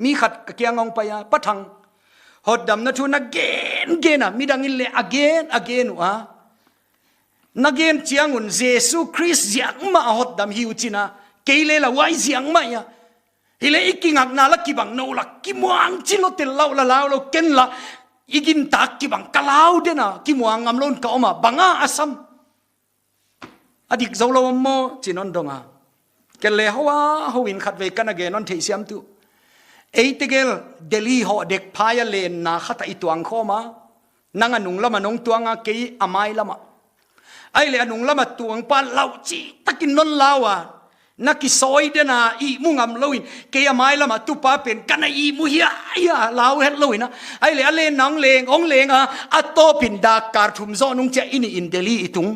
มีขัดกะเกียงองไปปะทังหดดำนะทุนนักเกนเกนะมีดังอิเลagain วะนักเกนเจียงอุนเยซูคริสต์ยังมาหดดำหิวจินะเกเลละไว้ยังมาyaฮิเลอีกิงักนาลักกิบังโนลักกิมวงจิโลเตลลาวละลาวโลเกนละอีกินตักกิบังกะลาวเดนะกิมวงงำล้นกะอมาบังอาซัมอดีกเจ้าเราโมจินนดงาเกลเลหัวหัวินขัดเวกันอเกนนเทียมตุเอติเกลเดลีหอเด็กพายเลนนาขัดอีตัวงข้อมานังอนุงละมันงตัวงาเกยอามายละมาไอเลอนุงละมาตัวงปานลาวจีตะกินนนลาวะนักกิซอยเดนาอีมุงำลวินเกยอามายละมาตุปาเป็นกันอีมุเฮียลาวเฮ็ดลวินะไอเลอเลนังเลงองเลงอะโตพินดาการทุมโซนุงเจอินอินเดลีอิตุง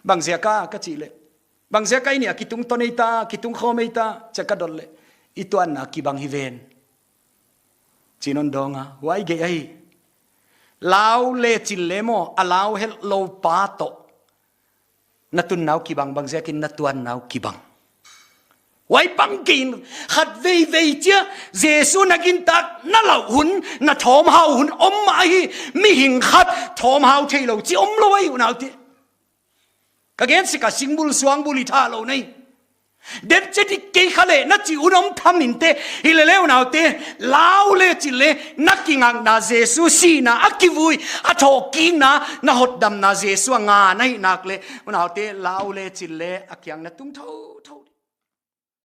บางเสียก็จีเลยบางเสียก็เนี่ยกิตุงตอนนี้ตากิตุงโคไม่ตาจะกระโดดเลยอีตัวนักกิบังฮิเวนจีนนดงไว้เกยลาวเลจิเลโมอลาวเฮลโลปาโตนัตุนนาวกิบังบางเสียกินนัตวนนาวกิบังไว้ปังกินขัดเวเจ้าเยซูนักินตักนั่นเหล่าหุ่นนัทอมหาหุ่นอมมาฮีมีหิงขัดทอมหาเทโลจีอมลอยหุ่นเอาทีก็เกิดสิกาสิงบุลสวงบุลิท่าเราเนี่ยเด็ดจะที่เกยขเลนัดจีอุดมทำนินเตฮิเลเลวนาเตลาวเลจิเลนักกิงังนาเยซูสีนาอักกิวุยอัทอกินานาหดดำนาเยซูงาในนักเลวนาเตลาวเลจิเลอักยังนัดตุ้งเท่า